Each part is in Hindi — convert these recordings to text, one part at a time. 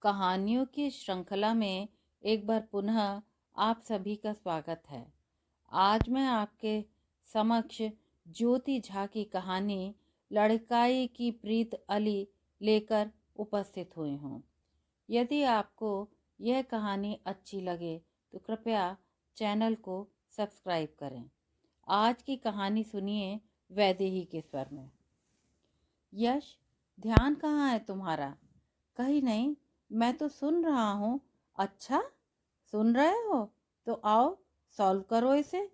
कहानियों की श्रृंखला में एक बार पुनः आप सभी का स्वागत है। आज मैं आपके समक्ष ज्योति झा की कहानी लड़काई की प्रीत अली लेकर उपस्थित हुई हूँ। यदि आपको यह कहानी अच्छी लगे तो कृपया चैनल को सब्सक्राइब करें। आज की कहानी सुनिए वैदेही के स्वर में। यश, ध्यान कहाँ है तुम्हारा? कहीं नहीं, मैं तो सुन रहा हूँ। अच्छा, सुन रहे हो तो आओ सॉल्व करो इसे,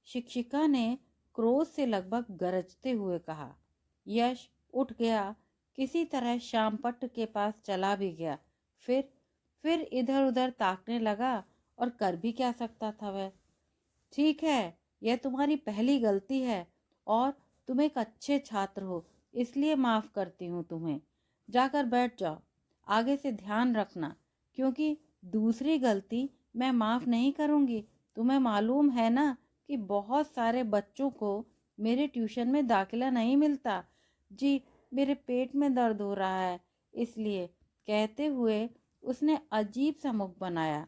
शिक्षिका ने क्रोध से लगभग गरजते हुए कहा। यश उठ गया, किसी तरह श्यामपट्ट के पास चला भी गया। फिर इधर उधर ताकने लगा और कर भी क्या सकता था वह। ठीक है, यह तुम्हारी पहली गलती है और तुम एक अच्छे छात्र हो, इसलिए माफ़ करती हूँ तुम्हें। जाकर बैठ जाओ। आगे से ध्यान रखना, क्योंकि दूसरी गलती मैं माफ़ नहीं करूँगी। तुम्हें मालूम है ना कि बहुत सारे बच्चों को मेरे ट्यूशन में दाखिला नहीं मिलता। जी, मेरे पेट में दर्द हो रहा है, इसलिए। कहते हुए उसने अजीब सा मुख बनाया।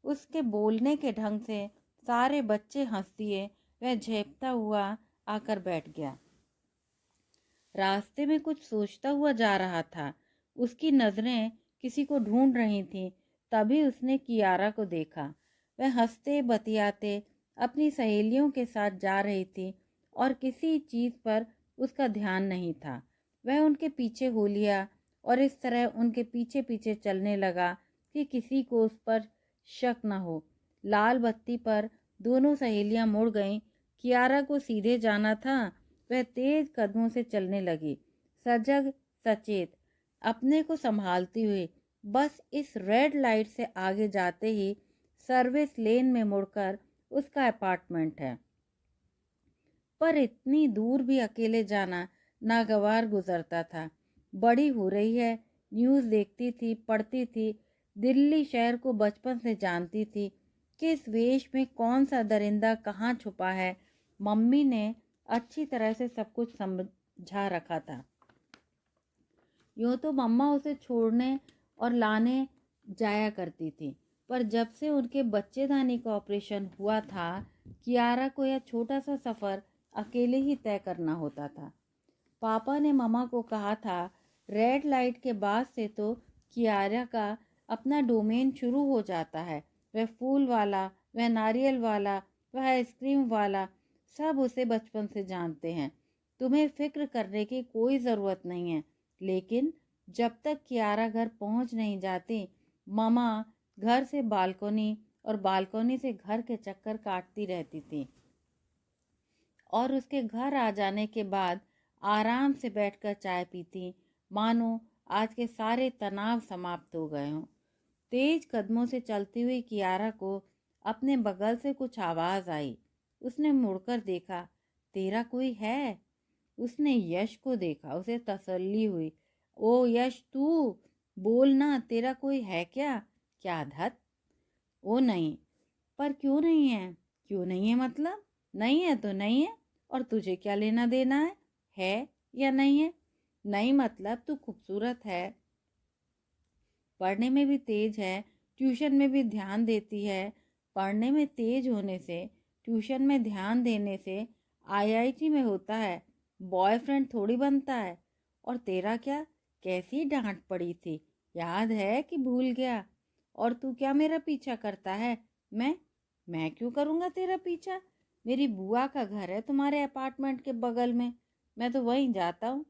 उसके बोलने के ढंग से सारे बच्चे हंस दिए। वह झेपता हुआ आकर बैठ गया। रास्ते में कुछ सोचता हुआ जा रहा था। उसकी नज़रें किसी को ढूंढ रही थीं। तभी उसने कियारा को देखा। वह हंसते बतियाते अपनी सहेलियों के साथ जा रही थी और किसी चीज़ पर उसका ध्यान नहीं था। वह उनके पीछे हो लिया और इस तरह उनके पीछे पीछे चलने लगा कि किसी को उस पर शक न हो। लाल बत्ती पर दोनों सहेलियां मुड़ गईं। कियारा को सीधे जाना था। वह तेज कदमों से चलने लगी, सजग सचेत, अपने को संभालती हुई। बस इस रेड लाइट से आगे जाते ही सर्विस लेन में मुड़कर उसका अपार्टमेंट है। पर इतनी दूर भी अकेले जाना नागवार गुजरता था। बड़ी हो रही है, न्यूज़ देखती थी, पढ़ती थी, दिल्ली शहर को बचपन से जानती थी। किस वेश में कौन सा दरिंदा कहाँ छुपा है, मम्मी ने अच्छी तरह से सब कुछ समझा रखा था। यूँ तो मम्मा उसे छोड़ने और लाने जाया करती थी, पर जब से उनके बच्चेदानी का ऑपरेशन हुआ था, कियारा को यह छोटा सा सफ़र अकेले ही तय करना होता था। पापा ने मम्मा को कहा था, रेड लाइट के बाद से तो कियारा का अपना डोमेन शुरू हो जाता है। वह फूल वाला, वह नारियल वाला, वह आइसक्रीम वाला, सब उसे बचपन से जानते हैं। तुम्हें फिक्र करने की कोई ज़रूरत नहीं है। लेकिन जब तक कियारा घर पहुंच नहीं जाती, मम्मा घर से बालकनी और बालकनी से घर के चक्कर काटती रहती थी और उसके घर आ जाने के बाद आराम से बैठकर चाय पीती, मानो आज के सारे तनाव समाप्त हो गए हों। तेज कदमों से चलती हुई कियारा को अपने बगल से कुछ आवाज़ आई। उसने मुड़कर देखा, तेरा कोई है? उसने यश को देखा। उसे तसल्ली हुई। ओ यश, तू बोल ना, तेरा कोई है क्या? क्या धत? ओ नहीं। पर क्यों नहीं है? क्यों नहीं है मतलब? नहीं है तो नहीं है, और तुझे क्या लेना देना है या नहीं है? नहीं मतलब तू खूबसूरत है, पढ़ने में भी तेज है, ट्यूशन में भी ध्यान देती है। पढ़ने में तेज होने से, ट्यूशन में ध्यान देने से आईआईटी में होता है, बॉयफ्रेंड थोड़ी बनता है। और तेरा क्या? कैसी डांट पड़ी थी, याद है कि भूल गया? और तू क्या मेरा पीछा करता है? मैं क्यों करूँगा तेरा पीछा? मेरी बुआ का घर है तुम्हारे अपार्टमेंट के बगल में, मैं तो वहीं जाता हूँ।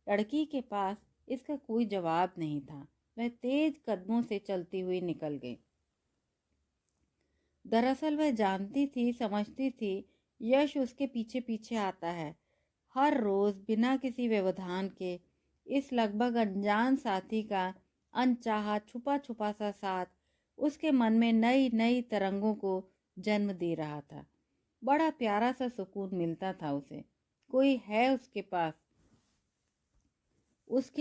लड़की के पास इसका कोई जवाब नहीं था। वह तेज कदमों से चलती हुई निकल गई। दरअसल वह जानती थी, समझती थी, यश उसके पीछे पीछे आता है। हर रोज बिना किसी व्यवधान के इस लगभग अनजान साथी का अनचाहा छुपा छुपा सा साथ उसके मन में नई नई तरंगों को जन्म दे रहा था। बड़ा प्यारा सा सुकून मिलता था उसे। कोई है उसके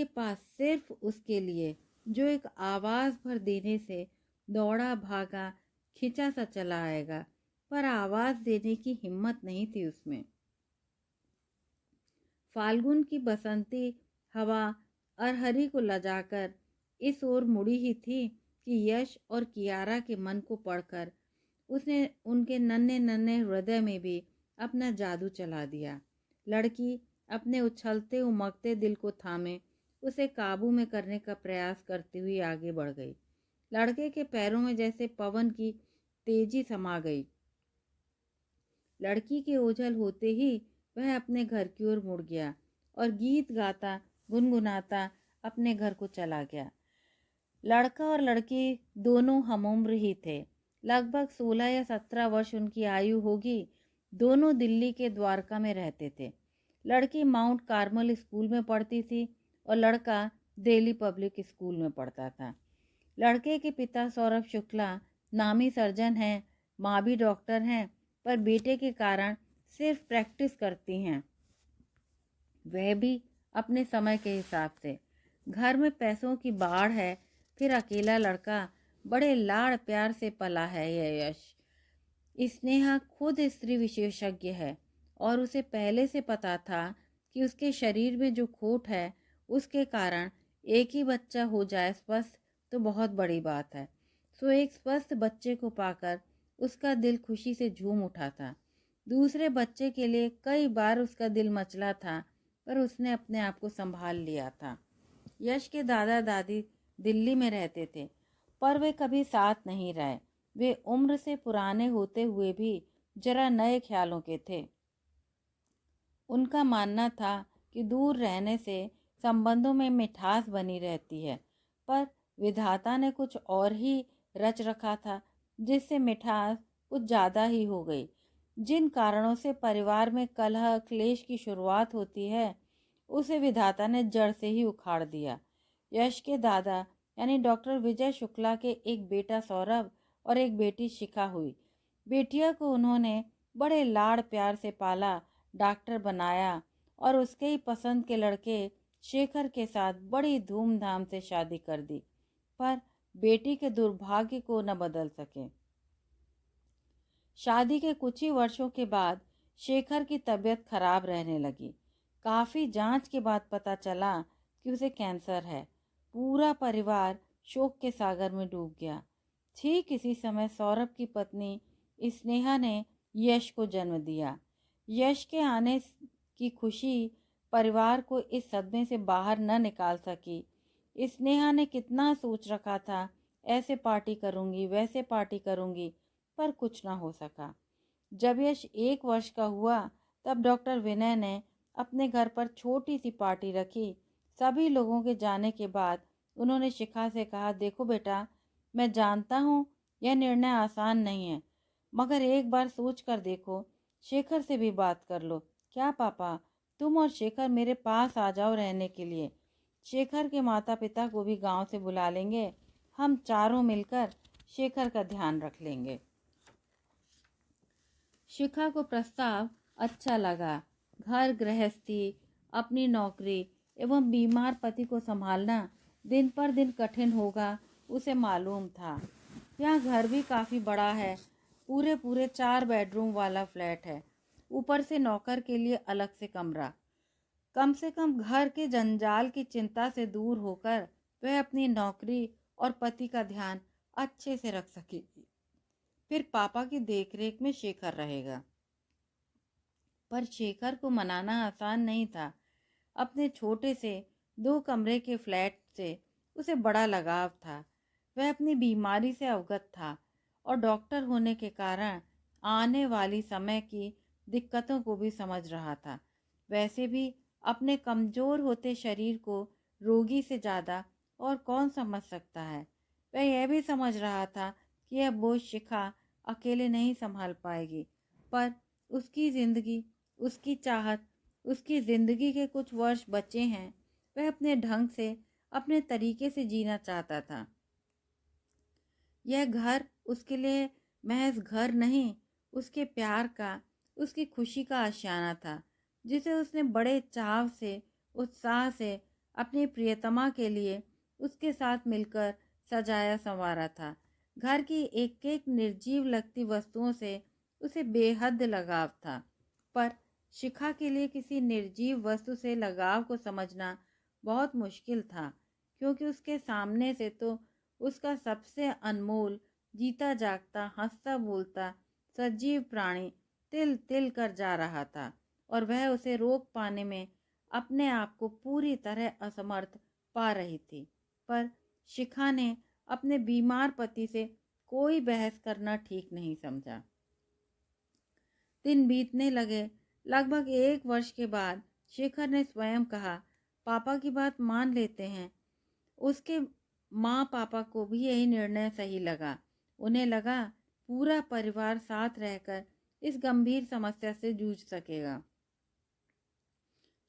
पास सिर्फ उसके लिए, जो एक आवाज़ भर देने से दौड़ा भागा खिंचा सा चला आएगा। पर आवाज़ देने की हिम्मत नहीं थी उसमें। फाल्गुन की बसंती हवा अरहरी को लजाकर इस ओर मुड़ी ही थी कि यश और कियारा के मन को पढ़कर उसने उनके नन्हे नन्हे हृदय में भी अपना जादू चला दिया। लड़की अपने उछलते उमगते दिल को थामे उसे काबू में करने का प्रयास करती हुई आगे बढ़ गई। लड़के के पैरों में जैसे पवन की तेजी समा गई। लड़की के ओझल होते ही वह अपने घर की ओर मुड़ गया और गीत गाता गुनगुनाता अपने घर को चला गया। लड़का और लड़की दोनों हमउम्र ही थे। लगभग 16 या 17 वर्ष उनकी आयु होगी। दोनों दिल्ली के द्वारका में रहते थे। लड़की माउंट कार्मल स्कूल में पढ़ती थी और लड़का दिल्ली पब्लिक स्कूल में पढ़ता था। लड़के के पिता सौरभ शुक्ला नामी सर्जन हैं, माँ भी डॉक्टर हैं, पर बेटे के कारण सिर्फ प्रैक्टिस करती हैं, वह भी अपने समय के हिसाब से। घर में पैसों की बाढ़ है, फिर अकेला लड़का, बड़े लाड़ प्यार से पला है यह यश। स्नेहा खुद स्त्री विशेषज्ञ है और उसे पहले से पता था कि उसके शरीर में जो खोट है उसके कारण एक ही बच्चा हो जाए स्वस्थ तो बहुत बड़ी बात है। सो एक स्वस्थ बच्चे को पाकर उसका दिल खुशी से झूम उठा था। दूसरे बच्चे के लिए कई बार उसका दिल मचला था, पर उसने अपने आप को संभाल लिया था। यश के दादा दादी दिल्ली में रहते थे, पर वे कभी साथ नहीं रहे। वे उम्र से पुराने होते हुए भी जरा नए ख्यालों के थे। उनका मानना था कि दूर रहने से संबंधों में मिठास बनी रहती है, पर विधाता ने कुछ और ही रच रखा था, जिससे मिठास कुछ ज़्यादा ही हो गई। जिन कारणों से परिवार में कलह क्लेश की शुरुआत होती है, उसे विधाता ने जड़ से ही उखाड़ दिया। यश के दादा यानी डॉक्टर विजय शुक्ला के एक बेटा सौरभ और एक बेटी शिखा हुई। बेटिया को उन्होंने बड़े लाड़ प्यार से पाला, डॉक्टर बनाया और उसके ही पसंद के लड़के शेखर के साथ बड़ी धूमधाम से शादी कर दी, पर बेटी के दुर्भाग्य को न बदल सके। शादी के कुछ ही वर्षों के बाद शेखर की तबीयत खराब रहने लगी। काफ़ी जांच के बाद पता चला कि उसे कैंसर है। पूरा परिवार शोक के सागर में डूब गया। ठीक इसी समय सौरभ की पत्नी स्नेहा ने यश को जन्म दिया। यश के आने की खुशी परिवार को इस सदमे से बाहर न निकाल सकी। स्नेहा ने कितना सोच रखा था, ऐसे पार्टी करूंगी वैसे पार्टी करूंगी, पर कुछ ना हो सका। जब यश 1 वर्ष का हुआ तब डॉक्टर विनय ने अपने घर पर छोटी सी पार्टी रखी। सभी लोगों के जाने के बाद उन्होंने शिखा से कहा, देखो बेटा, मैं जानता हूँ यह निर्णय आसान नहीं है, मगर एक बार सोच कर देखो, शेखर से भी बात कर लो। क्या पापा, तुम और शेखर मेरे पास आ जाओ रहने के लिए। शेखर के माता पिता को भी गांव से बुला लेंगे। हम चारों मिलकर शेखर का ध्यान रख लेंगे। शिखा को प्रस्ताव अच्छा लगा। घर गृहस्थी, अपनी नौकरी एवं बीमार पति को संभालना दिन पर दिन कठिन होगा, उसे मालूम था। यहाँ घर भी काफ़ी बड़ा है। पूरे 4 बेडरूम वाला फ्लैट है। ऊपर से नौकर के लिए अलग से कमरा। कम से कम घर के जंजाल की चिंता से दूर होकर वह अपनी नौकरी और पति का ध्यान अच्छे से रख सकेगी। फिर पापा की देखरेख में शेखर रहेगा। पर शेखर को मनाना आसान नहीं था। अपने छोटे से 2 कमरे के फ्लैट से उसे बड़ा लगाव था। वह अपनी बीमारी से अवगत था और डॉक्टर होने के कारण आने वाली समय की दिक्कतों को भी समझ रहा था। वैसे भी अपने कमज़ोर होते शरीर को रोगी से ज़्यादा और कौन समझ सकता है। वह यह भी समझ रहा था कि यह बोझ शिखा अकेले नहीं संभाल पाएगी, पर उसकी ज़िंदगी, उसकी चाहत, उसकी ज़िंदगी के कुछ वर्ष बचे हैं। वह अपने ढंग से, अपने तरीके से जीना चाहता था। यह घर उसके लिए महज घर नहीं, उसके प्यार का, उसकी खुशी का आशियाना था, जिसे उसने बड़े चाव से, उत्साह से अपनी प्रियतमा के लिए उसके साथ मिलकर सजाया संवारा था। घर की एक एक निर्जीव लगती वस्तुओं से उसे बेहद लगाव था, पर शिखा के लिए किसी निर्जीव वस्तु से लगाव को समझना बहुत मुश्किल था, क्योंकि उसके सामने से तो उसका सबसे अनमोल, जीता जागता, हंसता बोलता सजीव प्राणी तिल तिल कर जा रहा था और वह उसे रोक पाने में अपने आप को पूरी तरह असमर्थ पा रही थी। पर शिखा ने अपने बीमार पति से कोई बहस करना ठीक नहीं समझा। दिन बीतने लगे। लगभग 1 वर्ष के बाद शेखर ने स्वयं कहा, पापा की बात मान लेते हैं। उसके माँ पापा को भी यही निर्णय सही लगा। उन्हें लगा पूरा परिवार साथ रहकर इस गंभीर समस्या से जूझ सकेगा।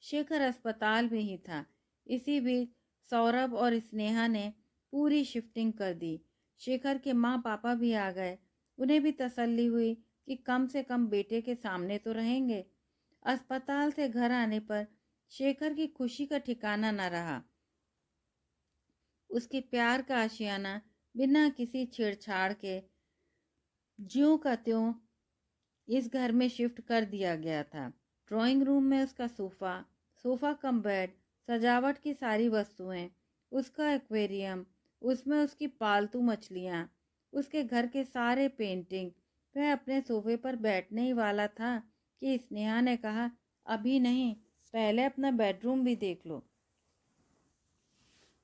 शेखर अस्पताल में ही था। इसी बीच सौरभ और स्नेहा ने पूरी शिफ्टिंग कर दी। शेखर के माँ पापा भी आ गए। उन्हें भी तसल्ली हुई कि कम से कम बेटे के सामने तो रहेंगे। अस्पताल से घर आने पर शेखर की खुशी का ठिकाना न रहा। उसके प्यार का आशियाना बिना किसी छेड़छाड़ के ज्यों का त्यों इस घर में शिफ्ट कर दिया गया था। ड्राइंग रूम में उसका सोफा कम बेड, सजावट की सारी वस्तुएं, उसका एक्वेरियम, उसमें उसकी पालतू मछलियाँ, उसके घर के सारे पेंटिंग। वह अपने सोफे पर बैठने ही वाला था कि स्नेहा ने कहा, अभी नहीं, पहले अपना बेडरूम भी देख लो।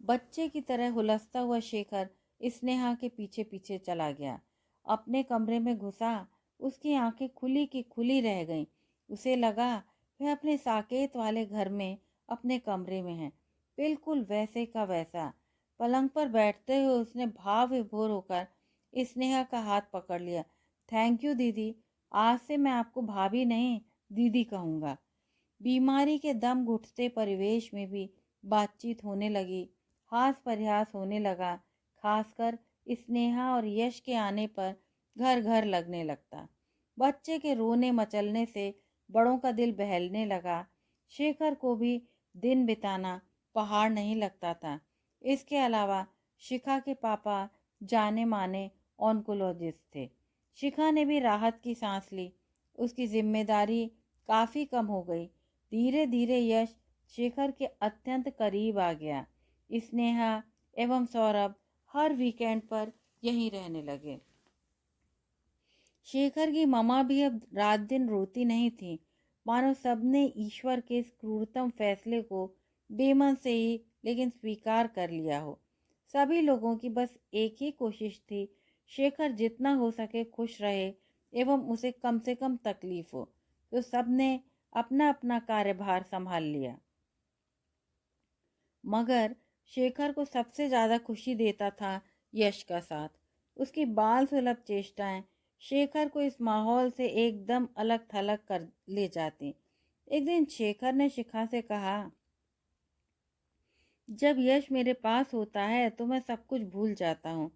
बच्चे की तरह हुलसता हुआ शेखर स्नेहा के पीछे पीछे चला गया। अपने कमरे में घुसा। उसकी आंखें खुली की खुली रह गईं। उसे लगा वह अपने साकेत वाले घर में अपने कमरे में है, बिल्कुल वैसे का वैसा। पलंग पर बैठते हुए उसने भाव विभोर होकर स्नेहा का हाथ पकड़ लिया। थैंक यू दीदी, आज से मैं आपको भाभी नहीं दीदी कहूँगा। बीमारी के दम घुटते परिवेश में भी बातचीत होने लगी, हास परिहास होने लगा। खासकर स्नेहा और यश के आने पर घर घर लगने लगता। बच्चे के रोने मचलने से बड़ों का दिल बहलने लगा। शेखर को भी दिन बिताना पहाड़ नहीं लगता था। इसके अलावा शिखा के पापा जाने माने ऑन्कोलॉजिस्ट थे। शिखा ने भी राहत की सांस ली। उसकी जिम्मेदारी काफ़ी कम हो गई। धीरे धीरे यश शेखर के अत्यंत करीब आ गया। स्नेहा एवं सौरभ हर वीकेंड पर यहीं रहने लगे। शेखर की मम्मा भी अब रात दिन रोती नहीं थी, मानो सबने ईश्वर के इस क्रूरतम फैसले को बेमन से ही लेकिन स्वीकार कर लिया हो। सभी लोगों की बस एक ही कोशिश थी, शेखर जितना हो सके खुश रहे एवं उसे कम से कम तकलीफ हो। तो सबने अपना अपना कार्यभार संभाल लिया। मगर शेखर को सबसे ज़्यादा खुशी देता था यश का साथ। उसकी बाल सुलभ चेष्टाएं शेखर को इस माहौल से एकदम अलग थलग कर ले जाती। एक दिन शेखर ने शिखा से कहा, जब यश मेरे पास होता है तो मैं सब कुछ भूल जाता हूँ।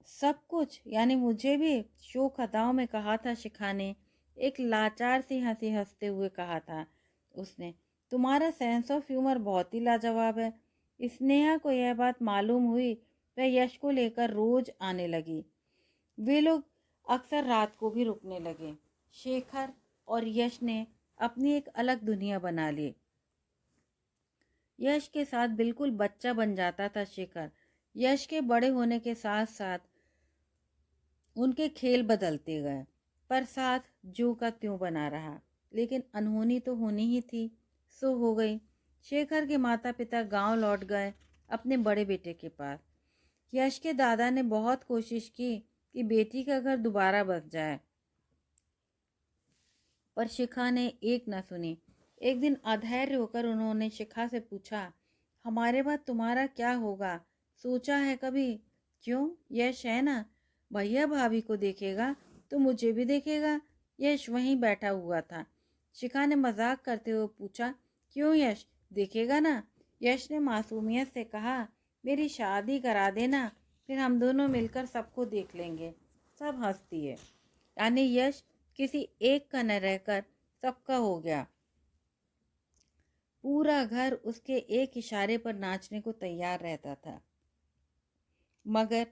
सब कुछ यानी मुझे भी? शोक अदाओं में कहा था शिखा ने। एक लाचार सी हंसी हंसते हुए कहा था उसने, तुम्हारा सेंस ऑफ ह्यूमर बहुत ही लाजवाब है। स्नेहा को यह बात मालूम हुई। वह यश को लेकर रोज आने लगी। वे लोग अक्सर रात को भी रुकने लगे। शेखर और यश ने अपनी एक अलग दुनिया बना ली। यश के साथ बिल्कुल बच्चा बन जाता था शेखर। यश के बड़े होने के साथ साथ उनके खेल बदलते गए, पर साथ जो का त्यों बना रहा। लेकिन अनहोनी तो होनी ही थी, सो हो गई। शेखर के माता पिता गांव लौट गए अपने बड़े बेटे के पास। यश के दादा ने बहुत कोशिश की कि बेटी का घर दोबारा बस जाए, पर शिखा ने एक न सुनी। एक दिन अधैर्य होकर उन्होंने शिखा से पूछा, हमारे बाद तुम्हारा क्या होगा, सोचा है कभी? क्यों, यश है ना, भैया भाभी को देखेगा तो मुझे भी देखेगा। यश वहीं बैठा हुआ था। शिखा ने मजाक करते हुए पूछा, क्यों यश, देखेगा ना? यश ने मासूमियत से कहा, मेरी शादी करा देना, फिर हम दोनों मिलकर सबको देख लेंगे। सब हंसती है। यानी यश किसी एक का न रहकर सबका हो गया। पूरा घर उसके एक इशारे पर नाचने को तैयार रहता था। मगर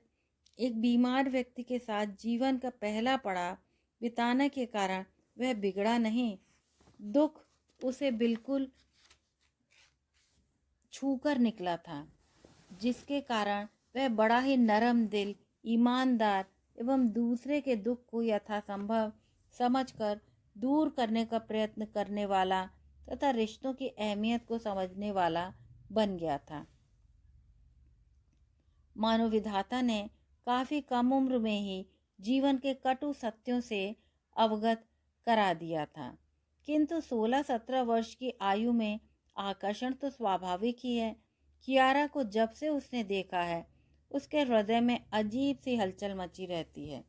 एक बीमार व्यक्ति के साथ जीवन का पहला पड़ाव बिताने के कारण वह बिगड़ा नहीं। दुख उसे बिल्कुल छूकर निकला था। जिसके कारण वह बड़ा ही नरम दिल, ईमानदार एवं दूसरे के दुख को यथासंभव समझकर दूर करने का प्रयत्न करने वाला तथा रिश्तों की अहमियत को समझने वाला बन गया था। मानो विधाता ने काफी कम उम्र में ही जीवन के कटु सत्यों से अवगत करा दिया था। किंतु 16-17 वर्ष की आयु में आकर्षण तो स्वाभाविक ही है। कियारा को जब से उसने देखा है, उसके हृदय में अजीब सी हलचल मची रहती है।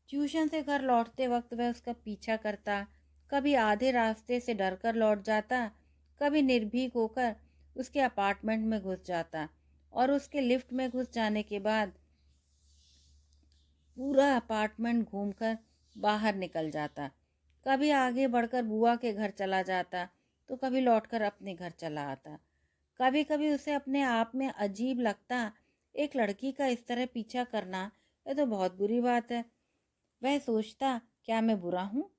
ट्यूशन से घर लौटते वक्त वह उसका पीछा करता, कभी आधे रास्ते से डरकर लौट जाता, कभी निर्भीक होकर उसके अपार्टमेंट में घुस जाता और उसके लिफ्ट में घुस जाने के बाद पूरा अपार्टमेंट घूमकर बाहर निकल जाता। कभी आगे बढ़कर बुआ के घर चला जाता तो कभी लौटकर अपने घर चला आता। कभी कभी उसे अपने आप में अजीब लगता, एक लड़की का इस तरह पीछा करना यह तो बहुत बुरी बात है। वह सोचता, क्या मैं बुरा हूँ?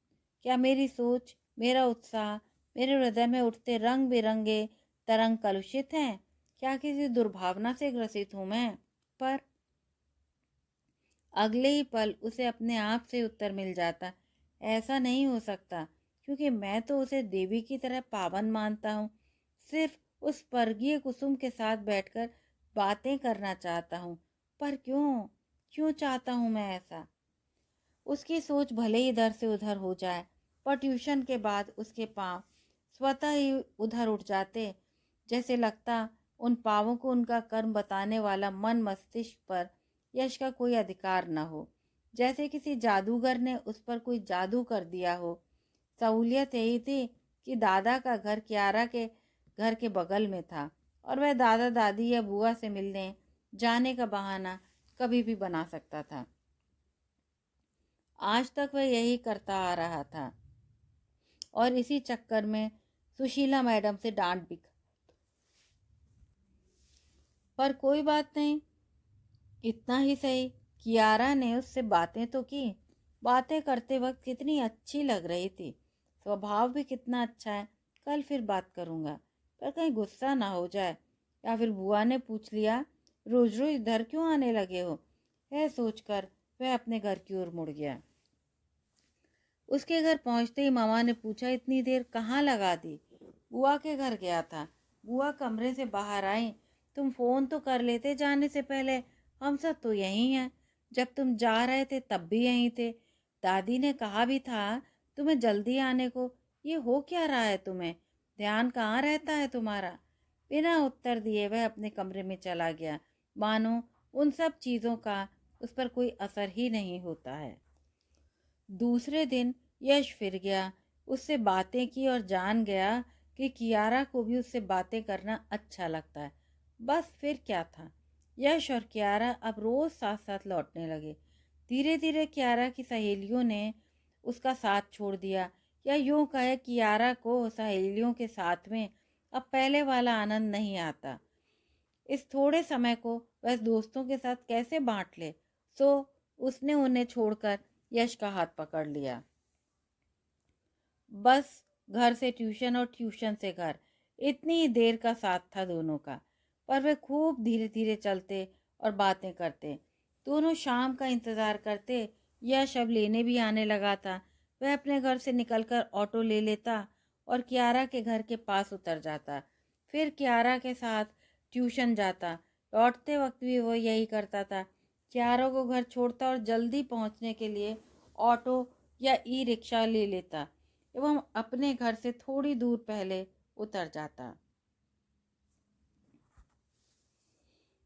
क्या मेरी सोच, मेरा उत्साह, मेरे हृदय में उठते रंग बिरंगे तरंग कलुषित हैं? क्या किसी दुर्भावना से ग्रसित हूँ मैं? पर अगले ही पल उसे अपने आप से उत्तर मिल जाता, ऐसा नहीं हो सकता, क्योंकि मैं तो उसे देवी की तरह पावन मानता हूँ। सिर्फ उस स्वर्गीय कुसुम के साथ बैठकर बातें करना चाहता हूँ। पर क्यों क्यों चाहता हूँ मैं ऐसा? उसकी सोच भले ही इधर से उधर हो जाए, पर ट्यूशन के बाद उसके पाँव स्वतः ही उधर उठ जाते, जैसे लगता उन पाँवों को उनका कर्म बताने वाला मन मस्तिष्क पर यश का कोई अधिकार न हो, जैसे किसी जादूगर ने उस पर कोई जादू कर दिया हो। सहूलियत यही थी कि दादा का घर कियारा के घर के बगल में था और वह दादा दादी या बुआ से मिलने जाने का बहाना कभी भी बना सकता था। आज तक वह यही करता आ रहा था और इसी चक्कर में सुशीला मैडम से डांट भी। पर कोई बात नहीं, इतना ही सही, कियारा ने उससे बातें तो की। बातें करते वक्त कितनी अच्छी लग रही थी, स्वभाव भी कितना अच्छा है। कल फिर बात करूंगा, पर कहीं गुस्सा ना हो जाए। या फिर बुआ ने पूछ लिया, रोज रोज इधर क्यों आने लगे हो? यह सोचकर वह अपने घर की ओर मुड़ गया। उसके घर पहुंचते ही मामा ने पूछा, इतनी देर कहाँ लगा दी? बुआ के घर गया था। बुआ कमरे से बाहर आई, तुम फोन तो कर लेते जाने से पहले, हम सब तो यहीं हैं। जब तुम जा रहे थे तब भी यहीं थे। दादी ने कहा भी था तुम्हें जल्दी आने को। ये हो क्या रहा है तुम्हें? ध्यान कहाँ रहता है तुम्हारा? बिना उत्तर दिए वह अपने कमरे में चला गया, मानो उन सब चीज़ों का उस पर कोई असर ही नहीं होता है। दूसरे दिन यश फिर गया, उससे बातें की और जान गया कि कियारा को भी उससे बातें करना अच्छा लगता है। बस फिर क्या था, यश और कियारा अब रोज साथ साथ लौटने लगे। धीरे धीरे कियारा की सहेलियों ने उसका साथ छोड़ दिया, या यूं कहे कियारा को सहेलियों के साथ में अब पहले वाला आनंद नहीं आता। इस थोड़े समय को वह दोस्तों के साथ कैसे बांट ले, सो उसने उन्हें छोड़कर यश का हाथ पकड़ लिया। बस घर से ट्यूशन और ट्यूशन से घर, इतनी ही देर का साथ था दोनों का। पर वे खूब धीरे धीरे चलते और बातें करते। दोनों शाम का इंतज़ार करते। यश अब लेने भी आने लगा था। वह अपने घर से निकलकर ऑटो ले लेता और कियारा के घर के पास उतर जाता, फिर कियारा के साथ ट्यूशन जाता। लौटते वक्त भी वो यही करता था, कियारा को घर छोड़ता और जल्दी पहुंचने के लिए ऑटो या ई रिक्शा ले लेता एवं अपने घर से थोड़ी दूर पहले उतर जाता।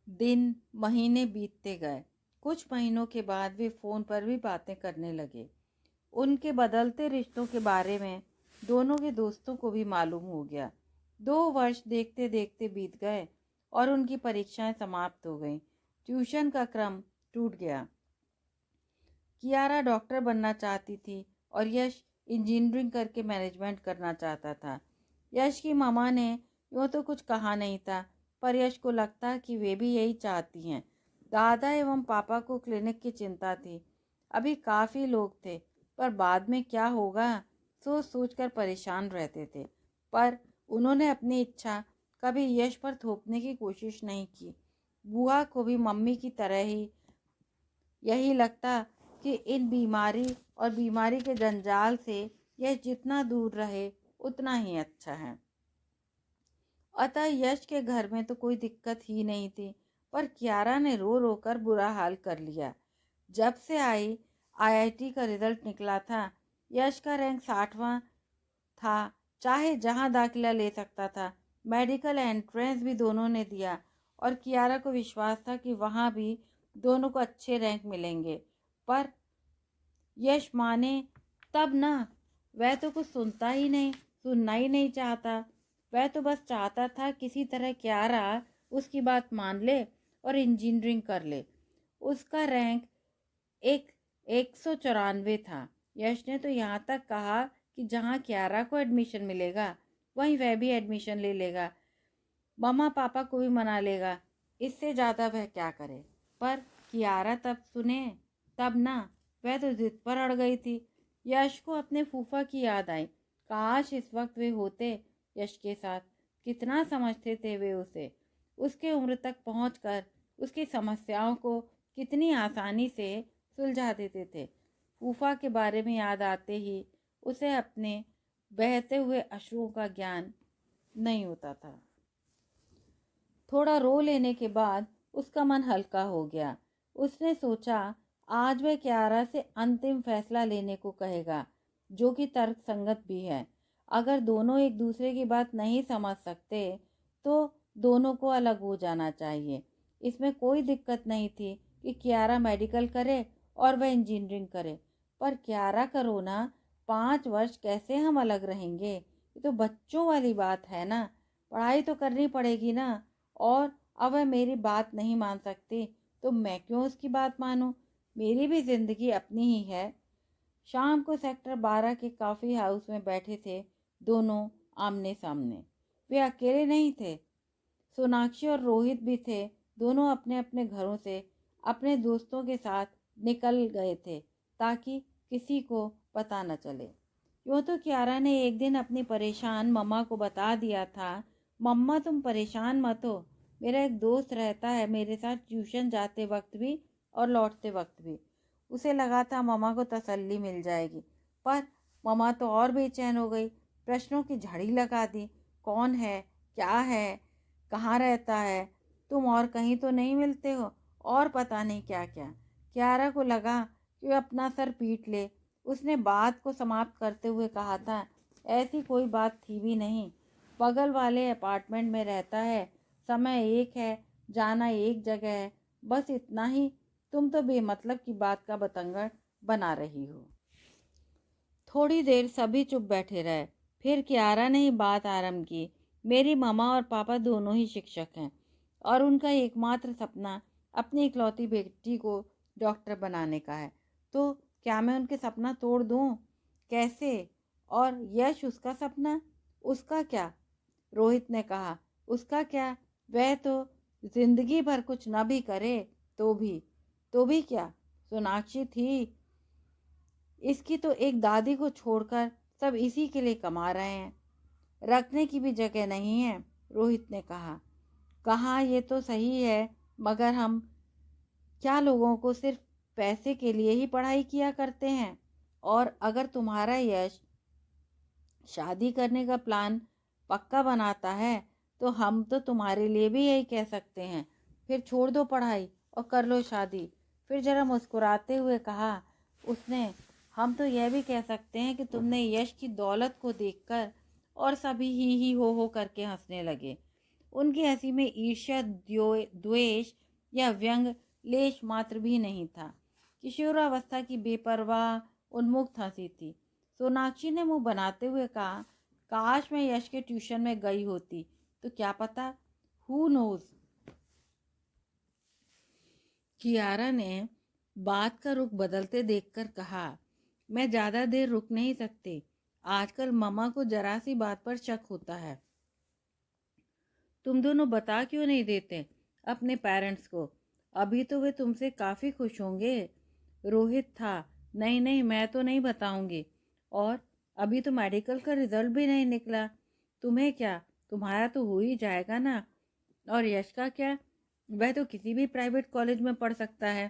दिन महीने बीतते गए। कुछ महीनों के बाद वे फोन पर भी बातें करने लगे। उनके बदलते रिश्तों के बारे में दोनों के दोस्तों को भी मालूम हो गया। 2 वर्ष देखते देखते बीत गए और उनकी परीक्षाएं समाप्त हो गईं। ट्यूशन का क्रम टूट गया। कियारा डॉक्टर बनना चाहती थी और यश इंजीनियरिंग करके मैनेजमेंट करना चाहता था। यश की मामा ने यूँ तो कुछ कहा नहीं था, पर यश को लगता कि वे भी यही चाहती हैं। दादा एवं पापा को क्लिनिक की चिंता थी। अभी काफ़ी लोग थे, पर बाद में क्या होगा सोच सोच कर परेशान रहते थे। पर उन्होंने अपनी इच्छा कभी यश पर थोपने की कोशिश नहीं की। बुआ को भी मम्मी की तरह ही यही लगता कि इन बीमारी और बीमारी के जंजाल से यह जितना दूर रहे उतना ही अच्छा है। अतः यश के घर में तो कोई दिक्कत ही नहीं थी, पर कियारा ने रो रो कर बुरा हाल कर लिया। जब से आईआईटी का रिजल्ट निकला था, यश का रैंक 60वां था, चाहे जहां दाखिला ले सकता था। मेडिकल एंट्रेंस भी दोनों ने दिया और कियारा को विश्वास था कि वहां भी दोनों को अच्छे रैंक मिलेंगे। पर यश माने तब ना, वह तो कुछ सुनना ही नहीं चाहता। वह तो बस चाहता था किसी तरह कियारा उसकी बात मान ले और इंजीनियरिंग कर ले। उसका रैंक 194 था। यश ने तो यहाँ तक कहा कि जहाँ कियारा को एडमिशन मिलेगा वहीं वह भी एडमिशन ले लेगा, मम्मा पापा को भी मना लेगा। इससे ज़्यादा वह क्या करे। पर कियारा तब सुने तब ना, वह तो जिद पर अड़ गई थी। यश को अपने फूफा की याद आई। काश इस वक्त वे होते यश के साथ। कितना समझते थे वे उसे। उसके उम्र तक पहुंचकर उसकी समस्याओं को कितनी आसानी से सुलझा देते थे। फूफा के बारे में याद आते ही उसे अपने बहते हुए अश्रुओं का ज्ञान नहीं होता था। थोड़ा रो लेने के बाद उसका मन हल्का हो गया। उसने सोचा आज वह कियारा से अंतिम फैसला लेने को कहेगा, जो कि तर्कसंगत भी है। अगर दोनों एक दूसरे की बात नहीं समझ सकते तो दोनों को अलग हो जाना चाहिए। इसमें कोई दिक्कत नहीं थी कि कियारा मेडिकल करे और वह इंजीनियरिंग करे। पर कियारा का रोना 5 वर्ष कैसे हम अलग रहेंगे, ये तो बच्चों वाली बात है ना। पढ़ाई तो करनी पड़ेगी ना। और अब वह मेरी बात नहीं मान सकती तो मैं क्यों उसकी बात मानूं। मेरी भी जिंदगी अपनी ही है। शाम को सेक्टर 12 के कॉफ़ी हाउस में बैठे थे दोनों आमने सामने। वे अकेले नहीं थे, सोनाक्षी और रोहित भी थे। दोनों अपने अपने घरों से अपने दोस्तों के साथ निकल गए थे ताकि किसी को पता न चले। यूँ तो कियारा ने एक दिन अपनी परेशान मम्मा को बता दिया था, मम्मा तुम परेशान मत हो, मेरा एक दोस्त रहता है मेरे साथ ट्यूशन जाते वक्त भी और लौटते वक्त भी। उसे लगा था मम्मा को तसल्ली मिल जाएगी, पर मम्मा तो और बेचैन हो गई। प्रश्नों की झड़ी लगा दी। कौन है, क्या है, कहाँ रहता है, तुम और कहीं तो नहीं मिलते हो, और पता नहीं क्या क्या। कियारा को लगा कि वह अपना सर पीट ले। उसने बात को समाप्त करते हुए कहा था, ऐसी कोई बात थी भी नहीं, बगल वाले अपार्टमेंट में रहता है, समय एक है, जाना एक जगह है, बस इतना ही। तुम तो बेमतलब की बात का बतंगड़ बना रही हो। थोड़ी देर सभी चुप बैठे रहे। फिर कियारा ने ही बात आरंभ की। मेरी मामा और पापा दोनों ही शिक्षक हैं और उनका एकमात्र सपना अपनी इकलौती बेटी को डॉक्टर बनाने का है। तो क्या मैं उनके सपना तोड़ दूं? कैसे? और यश उसका सपना? उसका क्या? रोहित ने कहा। उसका क्या? वह तो जिंदगी भर कुछ न भी करे तो भी क्या? सोनाक्षी थी, इसकी तो एक दादी को छोड़कर सब इसी के लिए कमा रहे हैं, रखने की भी जगह नहीं है। रोहित ने कहा। कहा ये तो सही है, मगर हम क्या लोगों को सिर्फ पैसे के लिए ही पढ़ाई किया करते हैं? और अगर तुम्हारा यश शादी करने का प्लान पक्का बनाता है तो हम तो तुम्हारे लिए भी यही कह सकते हैं, फिर छोड़ दो पढ़ाई और कर लो शादी। फिर जरा मुस्कुराते हुए कहा उसने, हम तो यह भी कह सकते हैं कि तुमने यश की दौलत को देखकर और सभी ही हो करके हंसने लगे। उनकी हंसी में ईर्ष्या, द्वेष या व्यंग लेश मात्र भी नहीं था। किशोरावस्था की बेपरवाह उन्मुक्त हंसी थी। सोनाक्षी ने मुंह बनाते हुए कहा, काश मैं यश के ट्यूशन में गई होती तो क्या पता, हु नोज। कियारा ने बात का रुख बदलते देखकर कहा, मैं ज़्यादा देर रुक नहीं सकती। आजकल मम्मा को जरा सी बात पर शक होता है। तुम दोनों बता क्यों नहीं देते अपने पेरेंट्स को? अभी तो वे तुमसे काफ़ी खुश होंगे। रोहित था, नहीं नहीं मैं तो नहीं बताऊंगी। और अभी तो मेडिकल का रिजल्ट भी नहीं निकला। तुम्हें क्या, तुम्हारा तो हो ही जाएगा ना। और यश का क्या? वह तो किसी भी प्राइवेट कॉलेज में पढ़ सकता है।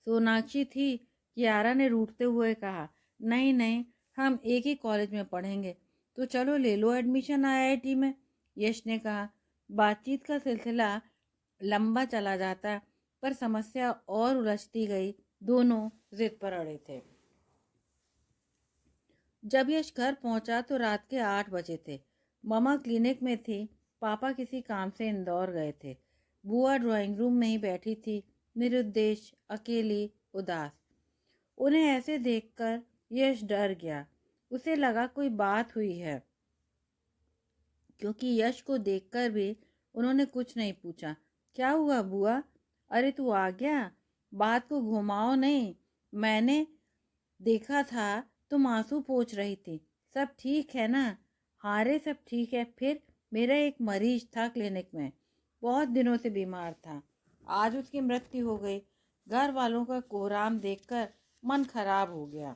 सोनाक्षी थी। कियारा ने रूठते हुए कहा, नहीं नहीं, हम एक ही कॉलेज में पढ़ेंगे। तो चलो ले लो एडमिशन आईआईटी में, यश ने कहा। बातचीत का सिलसिला लंबा चला जाता, पर समस्या और उलझती गई। दोनों जिद पर अड़े थे। जब यश घर पहुंचा तो रात के 8 बजे थे। मम्मा क्लिनिक में थी, पापा किसी काम से इंदौर गए थे। बुआ ड्राइंग रूम में ही बैठी थी, निरुद्देश, अकेली, उदास। उन्हें ऐसे देखकर यश डर गया। उसे लगा कोई बात हुई है, क्योंकि यश को देखकर भी उन्होंने कुछ नहीं पूछा। क्या हुआ बुआ? अरे तू आ गया, बात को घुमाओ नहीं। मैंने देखा था तुम आंसू पोंछ रही थी। सब ठीक है ना? हाँ रे, सब ठीक है। फिर मेरा एक मरीज था क्लिनिक में, बहुत दिनों से बीमार था। आज उसकी मृत्यु हो गई। घर वालों का कोहराम देखकर मन खराब हो गया।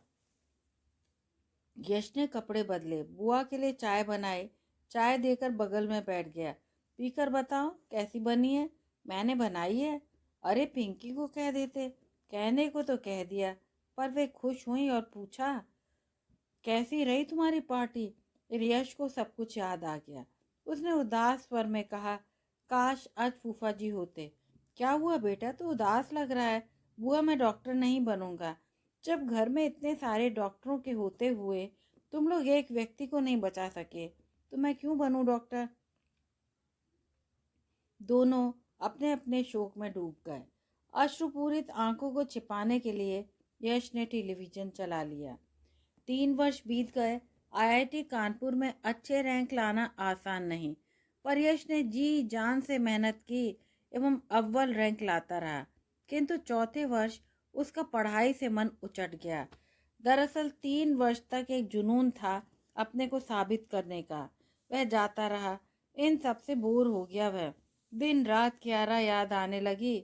यश ने कपड़े बदले, बुआ के लिए चाय बनाई, चाय देकर बगल में बैठ गया। पीकर बताओ कैसी बनी है? मैंने बनाई है। अरे पिंकी को कह देते। कहने को तो कह दिया, पर वे खुश हुई और पूछा, कैसी रही तुम्हारी पार्टी? यश को सब कुछ याद आ गया। उसने उदास स्वर में कहा, काश आज फूफा जी होते। क्या हुआ बेटा, तो उदास लग रहा है? बुआ मैं डॉक्टर नहीं बनूंगा। जब घर में इतने सारे डॉक्टरों के होते हुए तुम लोग एक व्यक्ति को नहीं बचा सके, तो मैं क्यों बनूं डॉक्टर? दोनों अपने अपने शोक में डूब गए। अश्रुपूरित आंखों को छिपाने के लिए यश ने टेलीविजन चला लिया। 3 वर्ष बीत गए। आईआईटी कानपुर में अच्छे रैंक लाना आसान नहीं, पर यश ने जी जान से मेहनत की एवं अव्वल रैंक लाता रहा। किंतु चौथे वर्ष उसका पढ़ाई से मन उचट गया। दरअसल 3 वर्ष तक एक जुनून था अपने को साबित करने का। वह जाता रहा, इन सब से बोर हो गया। वह दिन रात कियारा याद आने लगी।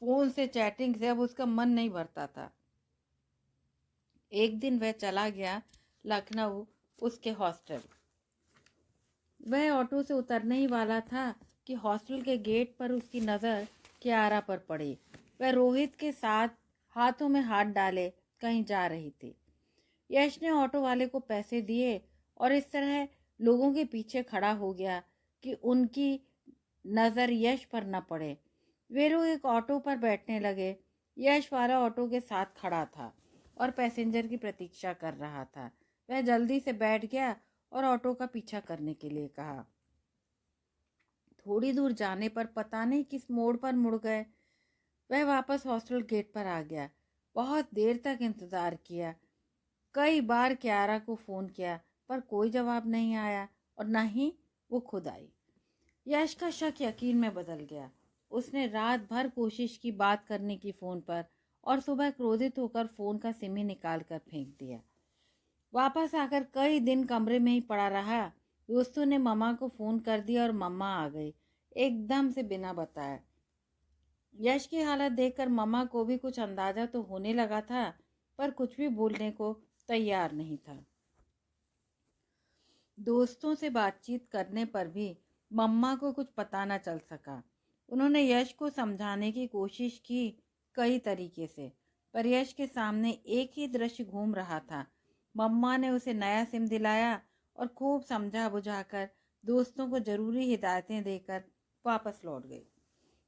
फोन से चैटिंग से अब उसका मन नहीं भरता था। एक दिन वह चला गया लखनऊ, उसके हॉस्टल। वह ऑटो से उतरने ही वाला था कि हॉस्टल के गेट पर उसकी नज़र कियारा पर पड़ी। वह रोहित के साथ हाथों में हाथ डाले कहीं जा रही थी। यश ने ऑटो वाले को पैसे दिए और इस तरह लोगों के पीछे खड़ा हो गया कि उनकी नज़र यश पर न पड़े। वे लोग एक ऑटो पर बैठने लगे। यश वाला ऑटो के साथ खड़ा था और पैसेंजर की प्रतीक्षा कर रहा था। वह जल्दी से बैठ गया और ऑटो का पीछा करने के लिए कहा। थोड़ी दूर जाने पर पता नहीं किस मोड़ पर मुड़ गए। वह वापस हॉस्टल गेट पर आ गया। बहुत देर तक इंतज़ार किया। कई बार कियारा को फ़ोन किया, पर कोई जवाब नहीं आया और न ही वो खुद आई। यश का शक यकीन में बदल गया। उसने रात भर कोशिश की बात करने की फ़ोन पर, और सुबह क्रोधित होकर फ़ोन का सिम ही निकाल कर फेंक दिया। वापस आकर कई दिन कमरे में ही पड़ा रहा। दोस्तों ने मम्मा को फ़ोन कर दिया और मम्मा आ गई, एकदम से बिना बताए। यश की हालत देखकर मम्मा को भी कुछ अंदाजा तो होने लगा था, पर कुछ भी बोलने को तैयार नहीं था। दोस्तों से बातचीत करने पर भी मम्मा को कुछ पता न चल सका। उन्होंने यश को समझाने की कोशिश की कई तरीके से, पर यश के सामने एक ही दृश्य घूम रहा था। मम्मा ने उसे नया सिम दिलाया और खूब समझा बुझाकर दोस्तों को ज़रूरी हिदायतें देकर वापस लौट गई।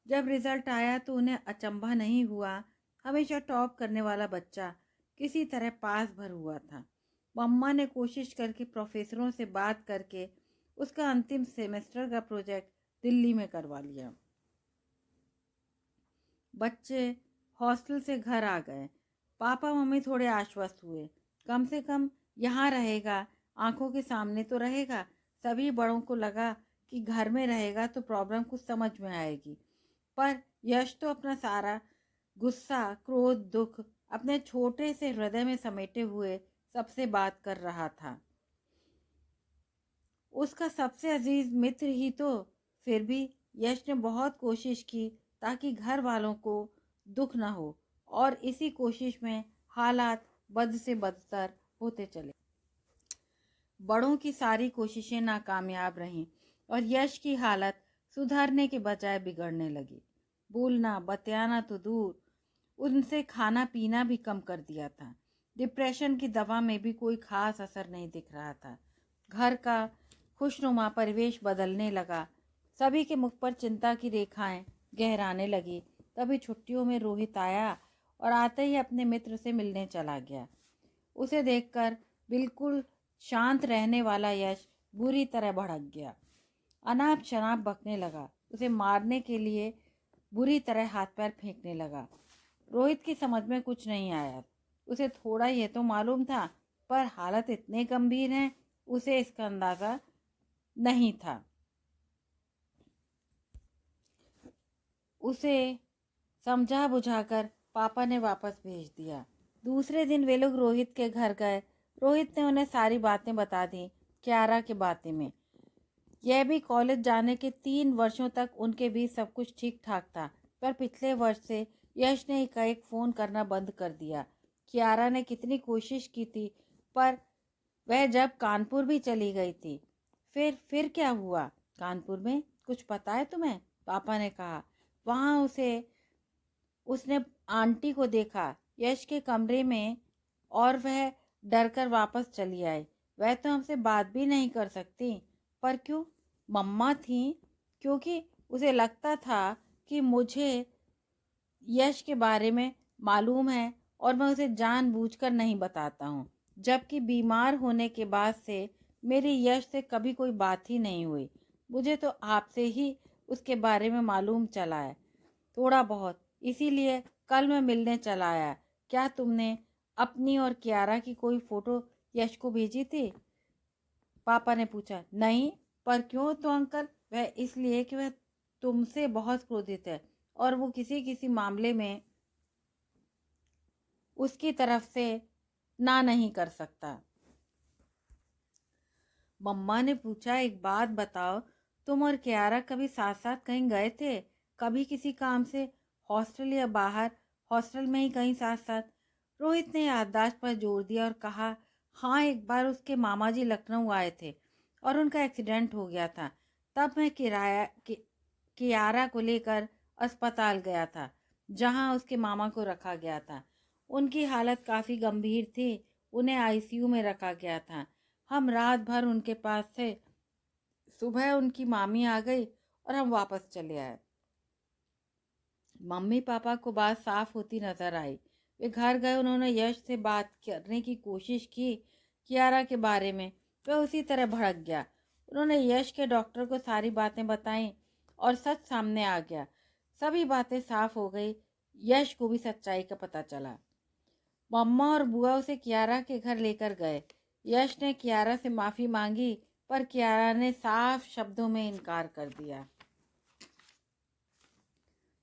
जब रिजल्ट आया तो उन्हें अचंभा नहीं हुआ। हमेशा टॉप करने वाला बच्चा किसी तरह पास भर हुआ था। मम्मा ने कोशिश करके प्रोफेसरों से बात करके उसका अंतिम सेमेस्टर का प्रोजेक्ट दिल्ली में करवा लिया। बच्चे हॉस्टल से घर आ गए। पापा मम्मी थोड़े आश्वस्त हुए। कम से कम यहाँ रहेगा, आंखों के सामने तो रहेगा। सभी बड़ों को लगा कि घर में रहेगा तो प्रॉब्लम कुछ समझ में आएगी, पर यश तो अपना सारा गुस्सा, क्रोध, दुख अपने छोटे से हृदय में समेटे हुए सबसे बात कर रहा था। उसका सबसे अजीज मित्र ही तो। फिर भी यश ने बहुत कोशिश की ताकि घर वालों को दुख ना हो, और इसी कोशिश में हालात बद से बदतर होते चले। बड़ों की सारी कोशिशें नाकामयाब रहीं और यश की हालत सुधरने के बजाय बिगड़ने लगी। बोलना बतियाना तो दूर, उनसे खाना पीना भी कम कर दिया था। डिप्रेशन की दवा में भी कोई खास असर नहीं दिख रहा था। घर का खुशनुमा परिवेश बदलने लगा। सभी के मुख पर चिंता की रेखाएं गहराने लगी। तभी छुट्टियों में रोहित आया और आते ही अपने मित्र से मिलने चला गया। उसे देखकर बिल्कुल शांत रहने वाला यश बुरी तरह भड़क गया। अनाप शनाप बकने लगा, उसे मारने के लिए बुरी तरह हाथ पैर फेंकने लगा। रोहित की समझ में कुछ नहीं आया। उसे थोड़ा ये तो मालूम था, पर हालत इतने गंभीर है उसे इसका अंदाजा नहीं था। उसे समझा बुझाकर पापा ने वापस भेज दिया। दूसरे दिन वे लोग रोहित के घर गए। रोहित ने उन्हें सारी बातें बता दी, क्यारा के बारे में। यह भी कॉलेज जाने के 3 वर्षों तक उनके बीच सब कुछ ठीक ठाक था, पर पिछले वर्ष से यश ने एकाएक फ़ोन करना बंद कर दिया। कियारा ने कितनी कोशिश की थी, पर वह जब कानपुर भी चली गई थी। फिर क्या हुआ? कानपुर में कुछ पता है तुम्हें? पापा ने कहा। वहाँ उसने आंटी को देखा यश के कमरे में, और वह डर कर वापस चली आई। वह तो हमसे बात भी नहीं कर सकती। पर क्यों? मम्मा थी, क्योंकि उसे लगता था कि मुझे यश के बारे में मालूम है और मैं उसे जानबूझकर नहीं बताता हूँ। जबकि बीमार होने के बाद से मेरी यश से कभी कोई बात ही नहीं हुई। मुझे तो आपसे ही उसके बारे में मालूम चला है थोड़ा बहुत, इसीलिए कल मैं मिलने चला आया। क्या तुमने अपनी और कियारा की कोई फ़ोटो यश को भेजी थी? पापा ने पूछा। नहीं। पर क्यों तो अंकल? वह इसलिए कि वह तुमसे बहुत क्रोधित है और वो किसी किसी मामले में उसकी तरफ से ना नहीं कर सकता। मम्मा ने पूछा, एक बात बताओ, तुम और कियारा कभी साथ साथ कहीं गए थे? कभी किसी काम से? हॉस्टल या बाहर? हॉस्टल में ही कहीं साथ साथ? रोहित ने याददाश्त पर जोर दिया और कहा, हाँ, एक बार उसके मामा जी लखनऊ आए थे और उनका एक्सीडेंट हो गया था। तब मैं कियारा को लेकर अस्पताल गया था, जहां उसके मामा को रखा गया था। उनकी हालत काफ़ी गंभीर थी। उन्हें आईसीयू में रखा गया था। हम रात भर उनके पास थे। सुबह उनकी मामी आ गई और हम वापस चले आए। मम्मी पापा को बात साफ होती नजर आई। वे घर गए। उन्होंने यश से बात करने की कोशिश की कियारा के बारे में। वह उसी तरह भड़क गया। उन्होंने यश के डॉक्टर को सारी बातें बताईं और सच सामने आ गया। सभी बातें साफ हो गई। यश को भी सच्चाई का पता चला। मम्मा और बुआ उसे कियारा के घर लेकर गए। यश ने कियारा से माफ़ी मांगी, पर कियारा ने साफ शब्दों में इनकार कर दिया।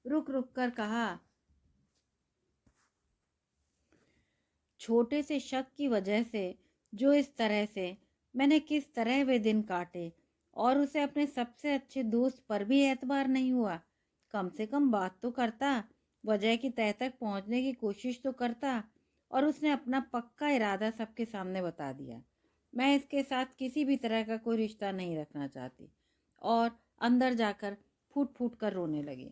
रुक रुक कर कहा, छोटे से शक की वजह से जो इस तरह से मैंने किस तरह वे दिन काटे, और उसे अपने सबसे अच्छे दोस्त पर भी एतबार नहीं हुआ। कम से कम बात तो करता, वजह की तह तक पहुंचने की कोशिश तो करता। और उसने अपना पक्का इरादा सबके सामने बता दिया। मैं इसके साथ किसी भी तरह का कोई रिश्ता नहीं रखना चाहती। और अंदर जाकर फूट फूट कर रोने लगी।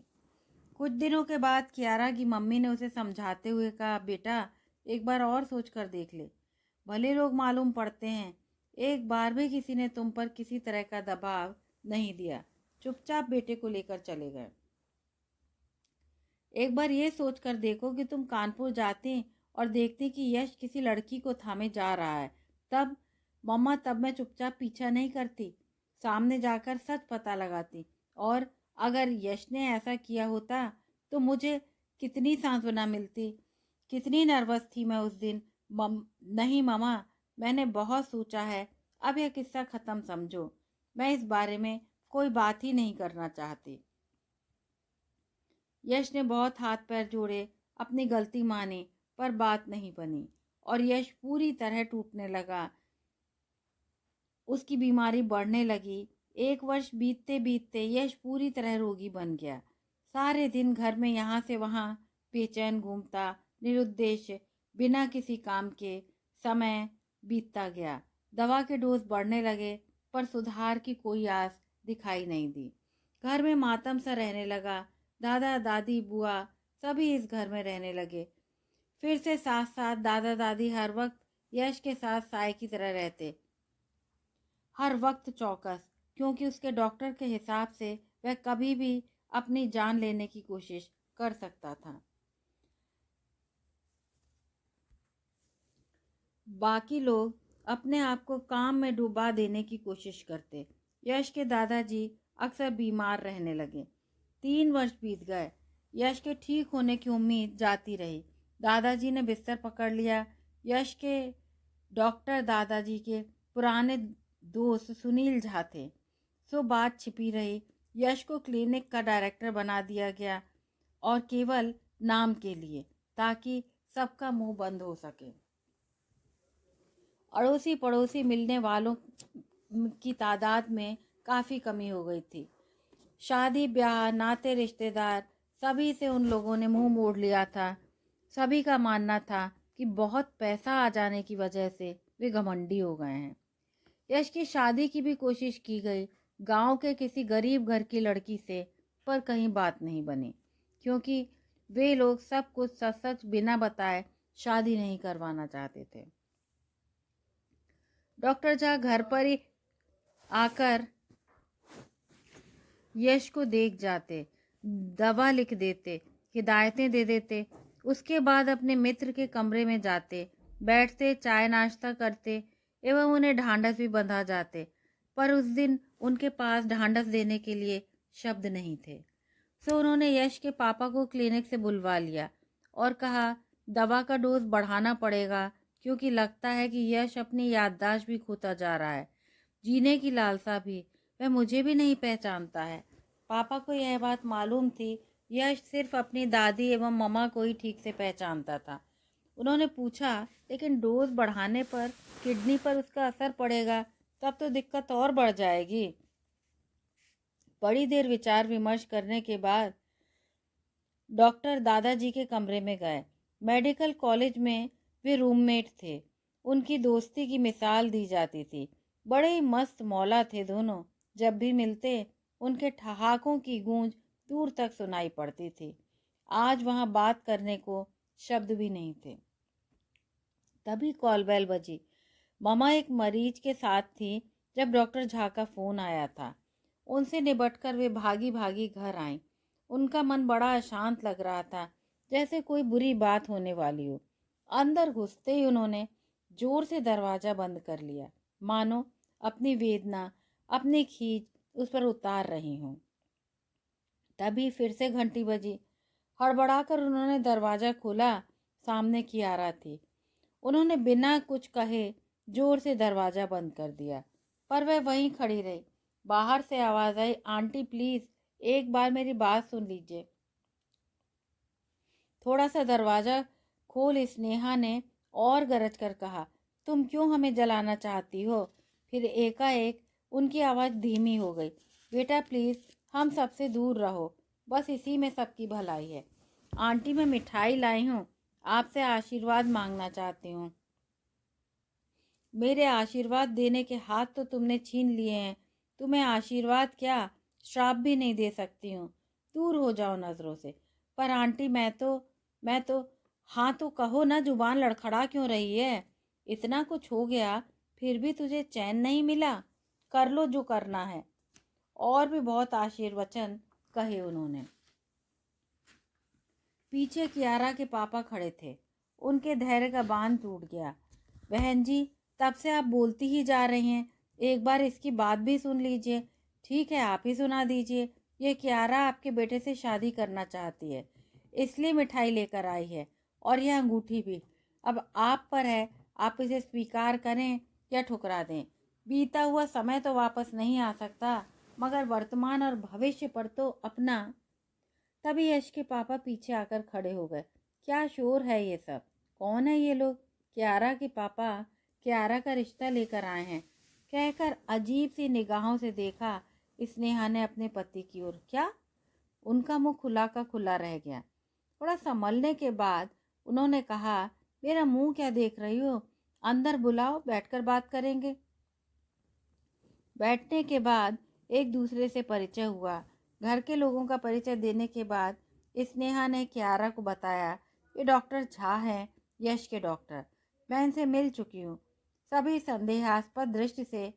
कुछ दिनों के बाद कियारा की मम्मी ने उसे समझाते हुए कहा, बेटा, एक बार और सोच कर देख ले। भले लोग मालूम पड़ते हैं, एक बार भी किसी ने तुम पर किसी तरह का दबाव नहीं दिया। चुपचाप बेटे को लेकर चले गए। एक बार ये सोच कर देखो कि तुम कानपुर जाती और देखती कि यश किसी लड़की को थामे जा रहा है। तब मैं चुपचाप पीछा नहीं करती, सामने जाकर सच पता लगाती। और अगर यश ने ऐसा किया होता तो मुझे कितनी सांत्वना मिलती। कितनी नर्वस थी मैं उस दिन। नहीं मम्मा, मैंने बहुत सोचा है। अब यह किस्सा ख़त्म समझो। मैं इस बारे में कोई बात ही नहीं करना चाहती। यश ने बहुत हाथ पैर जोड़े, अपनी गलती मानी, पर बात नहीं बनी और यश पूरी तरह टूटने लगा। उसकी बीमारी बढ़ने लगी। 1 वर्ष बीतते बीतते यश पूरी तरह रोगी बन गया। सारे दिन घर में यहाँ से वहाँ बेचैन घूमता, निरुद्देश्य, बिना किसी काम के समय बीतता गया। दवा के डोज बढ़ने लगे, पर सुधार की कोई आस दिखाई नहीं दी। घर में मातम सा रहने लगा। दादा दादी बुआ सभी इस घर में रहने लगे। फिर से साथ साथ दादा दादी हर वक्त यश के साथ साय की तरह रहते, हर वक्त चौकस, क्योंकि उसके डॉक्टर के हिसाब से वह कभी भी अपनी जान लेने की कोशिश कर सकता था। बाकी लोग अपने आप को काम में डुबा देने की कोशिश करते। यश के दादाजी अक्सर बीमार रहने लगे। 3 वर्ष बीत गए। यश के ठीक होने की उम्मीद जाती रही। दादाजी ने बिस्तर पकड़ लिया। यश के डॉक्टर दादाजी के पुराने दोस्त सुनील झा थे। सो बात छिपी रही। यश को क्लिनिक का डायरेक्टर बना दिया गया, और केवल नाम के लिए, ताकि सबका मुंह बंद हो सके। अड़ोसी पड़ोसी मिलने वालों की तादाद में काफ़ी कमी हो गई थी। शादी ब्याह नाते रिश्तेदार सभी से उन लोगों ने मुंह मोड़ लिया था। सभी का मानना था कि बहुत पैसा आ जाने की वजह से वे घमंडी हो गए हैं। यश की शादी की भी कोशिश की गई गांव के किसी गरीब घर की लड़की से, पर कहीं बात नहीं बनी, क्योंकि वे लोग सब कुछ सच सच बिना बताए शादी नहीं करवाना चाहते थे। डॉक्टर झा घर पर ही आकर यश को देख जाते, दवा लिख देते, हिदायतें दे देते। उसके बाद अपने मित्र के कमरे में जाते, बैठते, चाय नाश्ता करते एवं उन्हें ढांढस भी बंधा जाते। पर उस दिन उनके पास ढांढस देने के लिए शब्द नहीं थे। सो उन्होंने यश के पापा को क्लिनिक से बुलवा लिया और कहा दवा का डोज बढ़ाना पड़ेगा, क्योंकि लगता है कि यश अपनी याददाश्त भी खोता जा रहा है, जीने की लालसा भी। वह मुझे भी नहीं पहचानता है। पापा को यह बात मालूम थी। यश सिर्फ अपनी दादी एवं मम्मा को ही ठीक से पहचानता था। उन्होंने पूछा, लेकिन डोज बढ़ाने पर किडनी पर उसका असर पड़ेगा, तब तो दिक्कत और बढ़ जाएगी। बड़ी देर विचार विमर्श करने के बाद डॉक्टर दादाजी के कमरे में गए। मेडिकल कॉलेज में वे रूममेट थे। उनकी दोस्ती की मिसाल दी जाती थी। बड़े ही मस्त मौला थे दोनों। जब भी मिलते उनके ठहाकों की गूंज दूर तक सुनाई पड़ती थी। आज वहां बात करने को शब्द भी नहीं थे। तभी कॉल बेल बजी। ममा एक मरीज के साथ थी जब डॉक्टर झा का फोन आया था। उनसे निबटकर वे भागी भागी घर आईं। उनका मन बड़ा अशांत लग रहा था, जैसे कोई बुरी बात होने वाली हो। अंदर घुसते ही उन्होंने जोर से दरवाजा बंद कर लिया, मानो अपनी वेदना, अपनी खींच उस पर उतार रही हूँ। तभी फिर से घंटी बजी। हड़बड़ाकर उन्होंने दरवाजा खोला। सामने कियारा थी। उन्होंने बिना कुछ कहे जोर से दरवाजा बंद कर दिया, पर वह वहीं खड़ी रही। बाहर से आवाज आई, आंटी प्लीज एक बार मेरी बात सुन लीजिए। थोड़ा सा दरवाजा खोल स्नेहा ने और गरज कर कहा, तुम क्यों हमें जलाना चाहती हो? फिर एकाएक उनकी आवाज धीमी हो गई, बेटा प्लीज हम सबसे दूर रहो, बस इसी में सबकी भलाई है। आंटी मैं मिठाई लाई हूँ, आपसे आशीर्वाद मांगना चाहती हूँ। मेरे आशीर्वाद देने के हाथ तो तुमने छीन लिए हैं। तुम्हें आशीर्वाद क्या, श्राप भी नहीं दे सकती हूँ। दूर हो जाओ नजरों से। पर आंटी मैं तो हाँ तो कहो ना, जुबान लड़खड़ा क्यों रही है? इतना कुछ हो गया फिर भी तुझे चैन नहीं मिला? कर लो जो करना है। और भी बहुत आशीर्वचन कहे उन्होंने। पीछे कियारा के पापा खड़े थे। उनके धैर्य का बांध टूट गया। बहन जी, तब से आप बोलती ही जा रही हैं, एक बार इसकी बात भी सुन लीजिए। ठीक है, आप ही सुना दीजिए। ये कियारा आपके बेटे से शादी करना चाहती है, इसलिए मिठाई लेकर आई है, और यह अंगूठी भी। अब आप पर है, आप इसे स्वीकार करें या ठुकरा दें। बीता हुआ समय तो वापस नहीं आ सकता, मगर वर्तमान और भविष्य पर तो अपना। तभी यश के पापा पीछे आकर खड़े हो गए। क्या शोर है ये सब? कौन है ये लोग? कियारा के पापा कियारा का रिश्ता लेकर आए हैं, कहकर अजीब सी निगाहों से देखा स्नेहा ने अपने पति की ओर। क्या? उनका मुंह खुला का खुला रह गया। थोड़ा संभलने के बाद उन्होंने कहा, मेरा मुंह क्या देख रही हो? अंदर बुलाओ, बैठकर बात करेंगे। बैठने के बाद एक दूसरे से परिचय हुआ। घर के लोगों का परिचय देने के बाद स्नेहा ने कियारा को बताया कि डॉक्टर झा हैं, यश के डॉक्टर। मैं इनसे मिल चुकी हूँ। सभी संदेहास्पद दृष्टि से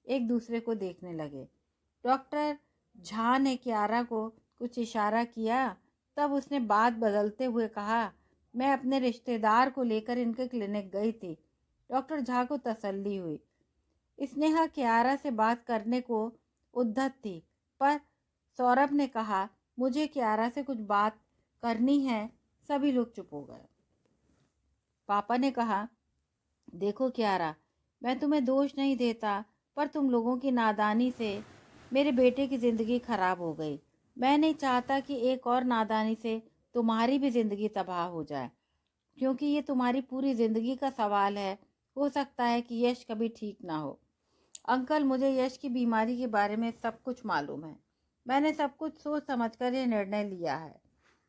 एक दूसरे को देखने लगे। डॉक्टर झा ने कियारा को कुछ इशारा किया, तब उसने बात बदलते हुए कहा, मैं अपने रिश्तेदार को लेकर इनके क्लिनिक गई थी। डॉक्टर झा को तसल्ली हुई। स्नेहा कियारा से बात करने को उद्धत थी, पर सौरभ ने कहा, मुझे कियारा से कुछ बात करनी है। सभी लोग चुप हो गए। पापा ने कहा, देखो कियारा, मैं तुम्हें दोष नहीं देता, पर तुम लोगों की नादानी से मेरे बेटे की ज़िंदगी खराब हो गई। मैं नहीं चाहता कि एक और नादानी से तुम्हारी भी ज़िंदगी तबाह हो जाए, क्योंकि ये तुम्हारी पूरी ज़िंदगी का सवाल है। हो सकता है कि यश कभी ठीक ना हो। अंकल, मुझे यश की बीमारी के बारे में सब कुछ मालूम है। मैंने सब कुछ सोच समझकर ये निर्णय लिया है।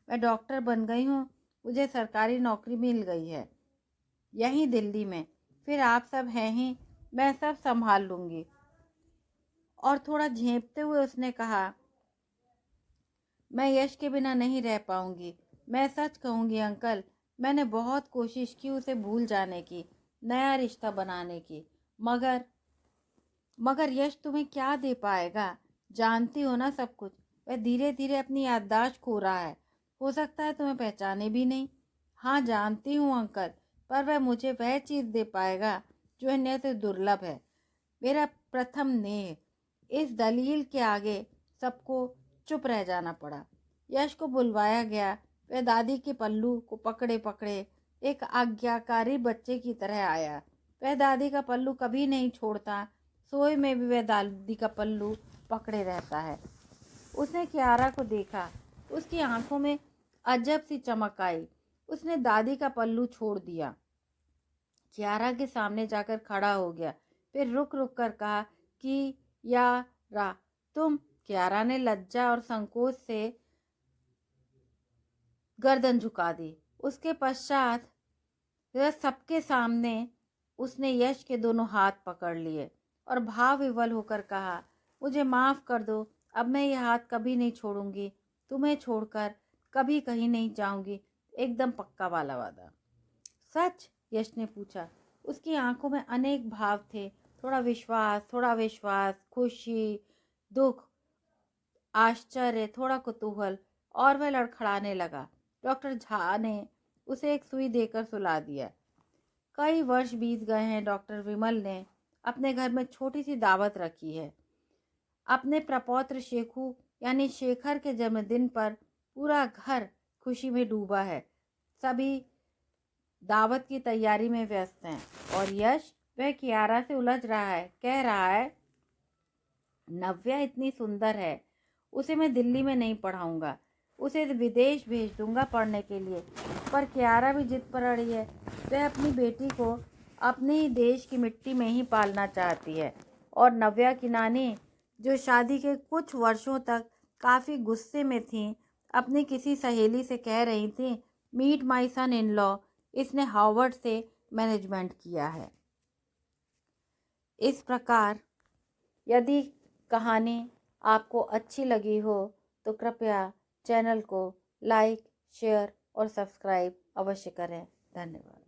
मैं डॉक्टर बन गई हूँ, मुझे सरकारी नौकरी मिल गई है यहीं दिल्ली में। फिर आप सब हैं ही, मैं सब संभाल लूँगी। और थोड़ा झेंपते हुए उसने कहा, मैं यश के बिना नहीं रह पाऊँगी। मैं सच कहूँगी अंकल, मैंने बहुत कोशिश की उसे भूल जाने की, नया रिश्ता बनाने की, मगर यश तुम्हें क्या दे पाएगा? जानती हो ना सब कुछ। वह धीरे धीरे अपनी याददाश्त खो रहा है। हो सकता है तुम्हें पहचाने भी नहीं। हाँ जानती हूँ अंकल, पर वह मुझे वह चीज़ दे पाएगा जो अन्य से दुर्लभ है, मेरा प्रथम नेह। इस दलील के आगे सबको चुप रह जाना पड़ा। यश को बुलवाया गया। वह दादी के पल्लू को पकड़े पकड़े एक आज्ञाकारी बच्चे की तरह आया। वह दादी का पल्लू कभी नहीं छोड़ता। सोए में भी वह दादी का पल्लू पकड़े रहता है। उसने कियारा को देखा। उसकी आंखों में अजब सी चमक आई। उसने दादी का पल्लू छोड़ दिया, कियारा के सामने जाकर खड़ा हो गया। फिर रुक रुक कर कहा कि यारा तुम। कियारा ने लज्जा और संकोच से गर्दन झुका दी। उसके पश्चात वह सबके सामने उसने यश के दोनों हाथ पकड़ लिए और भाव विवल होकर कहा, मुझे माफ़ कर दो, अब मैं ये हाथ कभी नहीं छोड़ूंगी। तुम्हें छोड़कर कभी कहीं नहीं जाऊंगी, एकदम पक्का वाला वादा। सच? यश ने पूछा। उसकी आंखों में अनेक भाव थे, थोड़ा विश्वास, खुशी, दुख, आश्चर्य, थोड़ा कुतूहल, और वह लड़खड़ाने लगा। डॉक्टर झा ने उसे एक सुई देकर सुला दिया। कई वर्ष बीत गए हैं। डॉक्टर विमल ने अपने घर में छोटी सी दावत रखी है। अपने प्रपौत्र शेखू यानी शेखर के जन्मदिन पर पूरा घर खुशी में डूबा है। सभी दावत की तैयारी में व्यस्त हैं और यश, वह कियारा से उलझ रहा है। कह रहा है, नव्या इतनी सुंदर है, उसे मैं दिल्ली में नहीं पढ़ाऊंगा, उसे विदेश भेज दूंगा पढ़ने के लिए। पर कियारा भी जिद पर अड़ी है। वह अपनी बेटी को अपने ही देश की मिट्टी में ही पालना चाहती है। और नव्या की नानी, जो शादी के कुछ वर्षों तक काफ़ी गुस्से में थी, अपनी किसी सहेली से कह रही थी, meet my son in law, इसने हार्वर्ड से मैनेजमेंट किया है। इस प्रकार यदि कहानी आपको अच्छी लगी हो तो कृपया चैनल को लाइक, शेयर और सब्सक्राइब अवश्य करें। धन्यवाद।